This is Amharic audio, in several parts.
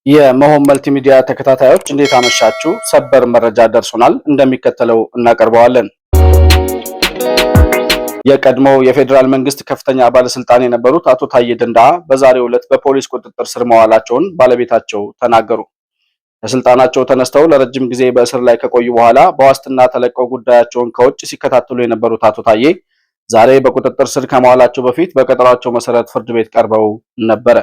የመሆን መልቲሚዲያ ተከታታዮች እንዴት አመሻችሁ? ሰበር መረጃ ደርሶናል፣ እንደሚከተለው እናቀርበዋለን። የቀድሞው የፌዴራል መንግስት ከፍተኛ ባለስልጣን የነበሩት አቶ ታዬ ደንደአ በዛሬው ዕለት በፖሊስ ቁጥጥር ስር መዋላቸውን ባለቤታቸው ተናገሩ። ከስልጣናቸው ተነስተው ለረጅም ጊዜ በእስር ላይ ከቆዩ በኋላ በዋስትና ተለቀው ጉዳያቸውን ከውጭ ሲከታተሉ የነበሩት አቶ ታዬ ዛሬ በቁጥጥር ስር ከመዋላቸው በፊት በቀጠሯቸው መሰረት ፍርድ ቤት ቀርበው ነበረ።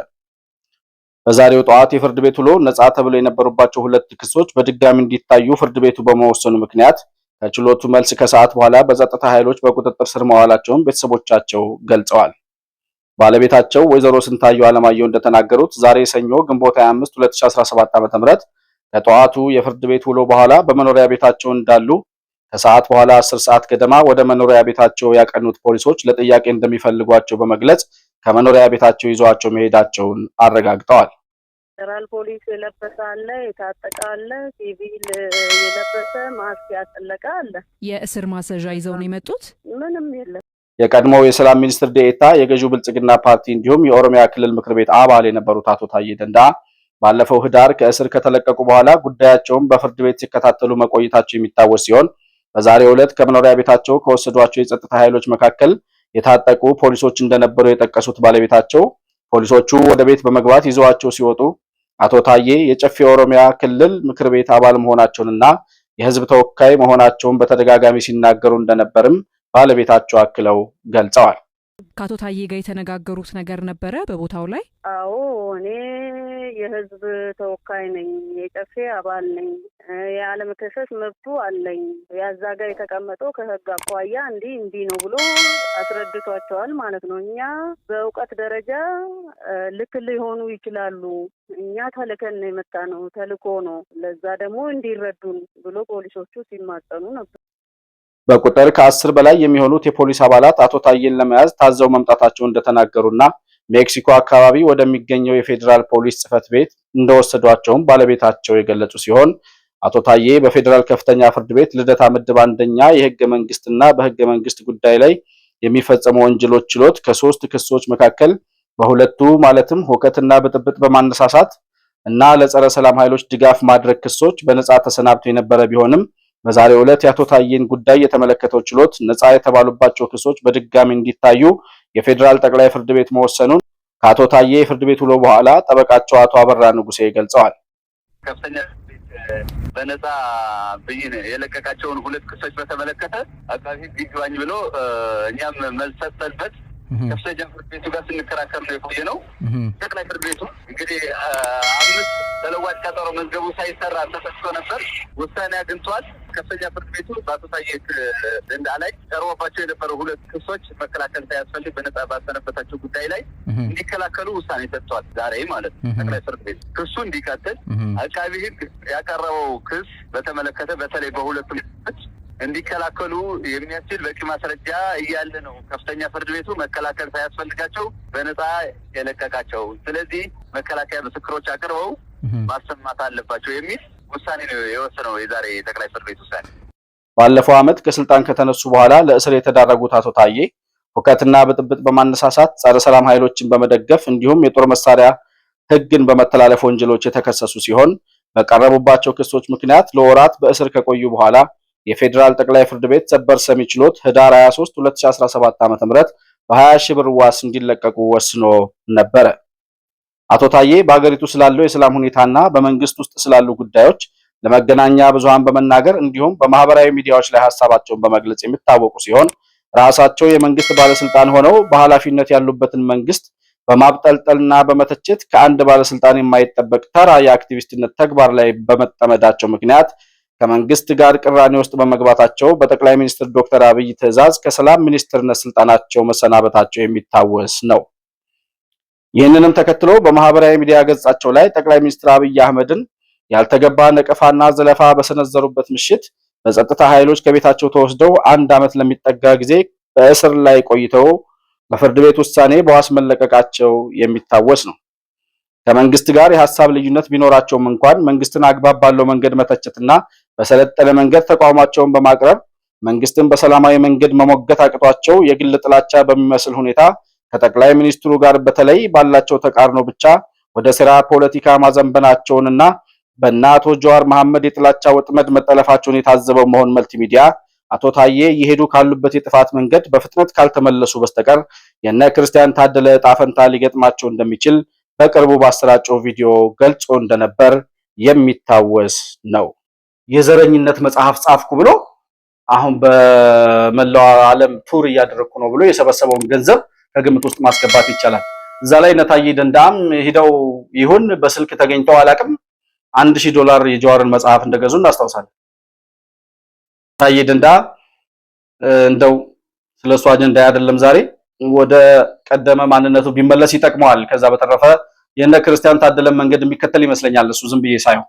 በዛሬው ጠዋት የፍርድ ቤት ውሎ ነፃ ተብለው የነበሩባቸው ሁለት ክሶች በድጋሚ እንዲታዩ ፍርድ ቤቱ በመወሰኑ ምክንያት ከችሎቱ መልስ ከሰዓት በኋላ በጸጥታ ኃይሎች በቁጥጥር ስር መዋላቸውን ቤተሰቦቻቸው ገልጸዋል። ባለቤታቸው ወይዘሮ ስንታየው አለማየሁ እንደተናገሩት ዛሬ ሰኞ ግንቦት 25 2017 ዓ.ም ከጠዋቱ የፍርድ ቤት ውሎ በኋላ በመኖሪያ ቤታቸው እንዳሉ ከሰዓት በኋላ 10 ሰዓት ገደማ ወደ መኖሪያ ቤታቸው ያቀኑት ፖሊሶች ለጥያቄ እንደሚፈልጓቸው በመግለጽ ከመኖሪያ ቤታቸው ይዘዋቸው መሄዳቸውን አረጋግጠዋል። ፌደራል ፖሊስ የለበሰ አለ፣ የታጠቀ አለ፣ ሲቪል የለበሰ ማስክ ያጠለቀ አለ። የእስር ማሰዣ ይዘው ነው የመጡት? ምንም የለም። የቀድሞው የሰላም ሚኒስትር ዴኤታ የገዢው ብልጽግና ፓርቲ እንዲሁም የኦሮሚያ ክልል ምክር ቤት አባል የነበሩት አቶ ታዬ ደንደአ ባለፈው ህዳር ከእስር ከተለቀቁ በኋላ ጉዳያቸውን በፍርድ ቤት ሲከታተሉ መቆየታቸው የሚታወስ ሲሆን በዛሬው ዕለት ከመኖሪያ ቤታቸው ከወሰዷቸው የጸጥታ ኃይሎች መካከል የታጠቁ ፖሊሶች እንደነበሩ የጠቀሱት ባለቤታቸው ፖሊሶቹ ወደ ቤት በመግባት ይዘዋቸው ሲወጡ አቶ ታዬ የጨፌ ኦሮሚያ ክልል ምክር ቤት አባል መሆናቸውንና የህዝብ ተወካይ መሆናቸውን በተደጋጋሚ ሲናገሩ እንደነበርም ባለቤታቸው አክለው ገልጸዋል። ከአቶ ታዬ ጋር የተነጋገሩት ነገር ነበረ በቦታው ላይ? አዎ፣ እኔ የህዝብ ተወካይ ነኝ፣ የጨፌ አባል ነኝ፣ ያለመከሰስ መብቱ አለኝ፣ ያዛ ጋር የተቀመጠው ከህግ አኳያ እንዲህ ነው ብሎ አስረድቷቸዋል ማለት ነው። እኛ በእውቀት ደረጃ ልክ ሊሆኑ ይችላሉ፣ እኛ ተልከን ነው የመጣ ነው፣ ተልኮ ነው፣ ለዛ ደግሞ እንዲረዱን ብሎ ፖሊሶቹ ሲማጸኑ ነበር። በቁጥር ከ10 በላይ የሚሆኑት የፖሊስ አባላት አቶ ታዬን ለመያዝ ታዘው መምጣታቸውን እንደተናገሩና ሜክሲኮ አካባቢ ወደሚገኘው የፌዴራል ፖሊስ ጽሕፈት ቤት እንደወሰዷቸውም ባለቤታቸው የገለጹ ሲሆን አቶ ታዬ በፌዴራል ከፍተኛ ፍርድ ቤት ልደታ ምድብ አንደኛ የህገ መንግስትና በህገ መንግስት ጉዳይ ላይ የሚፈጸሙ ወንጀሎች ችሎት ከ3 ክሶች መካከል በሁለቱ ማለትም ሁከትና ብጥብጥ በማነሳሳት እና ለጸረ ሰላም ኃይሎች ድጋፍ ማድረግ ክሶች በነጻ ተሰናብተው የነበረ ቢሆንም በዛሬው ዕለት የአቶ ታዬን ጉዳይ የተመለከተው ችሎት ነጻ የተባሉባቸው ክሶች በድጋሚ እንዲታዩ የፌዴራል ጠቅላይ ፍርድ ቤት መወሰኑን ከአቶ ታዬ የፍርድ ቤት ውሎ በኋላ ጠበቃቸው አቶ አበራ ንጉሴ ገልጸዋል። ከፍተኛ በነጻ ብይን የለቀቃቸውን ሁለት ክሶች በተመለከተ አቃቤ ሕግ ይግባኝ ብሎ እኛም መልስ ሰጥተንበት ከፍተኛ ፍርድ ቤቱ ጋር ስንከራከር ነው የቆየ ነው። ጠቅላይ ፍርድ ቤቱ እንግዲህ 5 ተለዋጭ ቀጠሮ መዝገቡ ሳይሰራ ተሰጥቶ ነበር፣ ውሳኔ አግኝቷል። ከፍተኛ ፍርድ ቤቱ በአቶ ታዬ ደንደአ ላይ ቀርቦባቸው የነበሩ ሁለት ክሶች መከላከል ሳያስፈልግ በነጻ ባሰነበታቸው ጉዳይ ላይ እንዲከላከሉ ውሳኔ ሰጥቷል። ዛሬ ማለት ጠቅላይ ፍርድ ቤቱ ክሱ እንዲቀጥል አቃቤ ሕግ ያቀረበው ክስ በተመለከተ በተለይ በሁለቱም እንዲከላከሉ የሚያስችል በቂ ማስረጃ እያለ ነው ከፍተኛ ፍርድ ቤቱ መከላከል ሳያስፈልጋቸው በነጻ የለቀቃቸው። ስለዚህ መከላከያ ምስክሮች አቅርበው ማሰማት አለባቸው የሚል ውሳኔ ነው የወሰነው የዛሬ ጠቅላይ ፍርድ ቤት ውሳኔ። ባለፈው ዓመት ከስልጣን ከተነሱ በኋላ ለእስር የተዳረጉት አቶ ታዬ ሁከትና ብጥብጥ በማነሳሳት ጸረ ሰላም ኃይሎችን በመደገፍ እንዲሁም የጦር መሳሪያ ሕግን በመተላለፍ ወንጀሎች የተከሰሱ ሲሆን በቀረቡባቸው ክሶች ምክንያት ለወራት በእስር ከቆዩ በኋላ የፌዴራል ጠቅላይ ፍርድ ቤት ሰበር ሰሚ ችሎት ህዳር 23 2017 ዓ.ም በ20 ሺህ ብር ዋስ እንዲለቀቁ ወስኖ ነበረ። አቶ ታዬ በሀገሪቱ ስላለው የሰላም ሁኔታና በመንግስት ውስጥ ስላሉ ጉዳዮች ለመገናኛ ብዙሃን በመናገር እንዲሁም በማህበራዊ ሚዲያዎች ላይ ሐሳባቸውን በመግለጽ የሚታወቁ ሲሆን ራሳቸው የመንግስት ባለስልጣን ሆነው በኃላፊነት ያሉበትን መንግስት በማብጠልጠልና በመተቸት ከአንድ ባለስልጣን የማይጠበቅ ተራ የአክቲቪስትነት ተግባር ላይ በመጠመዳቸው ምክንያት ከመንግስት ጋር ቅራኔ ውስጥ በመግባታቸው በጠቅላይ ሚኒስትር ዶክተር አብይ ትዕዛዝ ከሰላም ሚኒስትርነት ስልጣናቸው መሰናበታቸው የሚታወስ ነው። ይህንንም ተከትሎ በማህበራዊ ሚዲያ ገጻቸው ላይ ጠቅላይ ሚኒስትር አብይ አህመድን ያልተገባ ነቀፋና ዘለፋ በሰነዘሩበት ምሽት በጸጥታ ኃይሎች ከቤታቸው ተወስደው 1 ዓመት ለሚጠጋ ጊዜ በእስር ላይ ቆይተው በፍርድ ቤት ውሳኔ በዋስ መለቀቃቸው የሚታወስ ነው። ከመንግስት ጋር የሐሳብ ልዩነት ቢኖራቸውም እንኳን መንግስትን አግባብ ባለው መንገድ መተቸትና በሰለጠነ መንገድ ተቃውሟቸውን በማቅረብ መንግስትን በሰላማዊ መንገድ መሞገት አቅቷቸው የግል ጥላቻ በሚመስል ሁኔታ ከጠቅላይ ሚኒስትሩ ጋር በተለይ ባላቸው ተቃርኖ ብቻ ወደ ሥራ ፖለቲካ ማዘንበናቸውንና በእነ አቶ ጀዋር መሐመድ የጥላቻ ወጥመድ መጠለፋቸውን የታዘበው መሆን መልቲሚዲያ አቶ ታዬ የሄዱ ካሉበት የጥፋት መንገድ በፍጥነት ካልተመለሱ በስተቀር የነ ክርስቲያን ታደለ ዕጣ ፈንታ ሊገጥማቸው እንደሚችል በቅርቡ ባሰራጨው ቪዲዮ ገልጾ እንደነበር የሚታወስ ነው። የዘረኝነት መጽሐፍ ጻፍኩ ብሎ አሁን በመላው ዓለም ቱር እያደረኩ ነው ብሎ የሰበሰበውን ገንዘብ ከግምት ውስጥ ማስገባት ይቻላል። እዛ ላይ ነታዬ ደንዳም ሄደው ይሁን በስልክ ተገኝተው አላቅም $1000 የጀዋርን መጽሐፍ እንደገዙ እናስታውሳለን። ታዬ ደንዳ እንደው ስለሱ አጀንዳ አይደለም ዛሬ ወደ ቀደመ ማንነቱ ቢመለስ ይጠቅመዋል። ከዛ በተረፈ የነ ክርስቲያን ታደለ መንገድ የሚከተል ይመስለኛል እሱ ዝም ብዬ ሳይሆን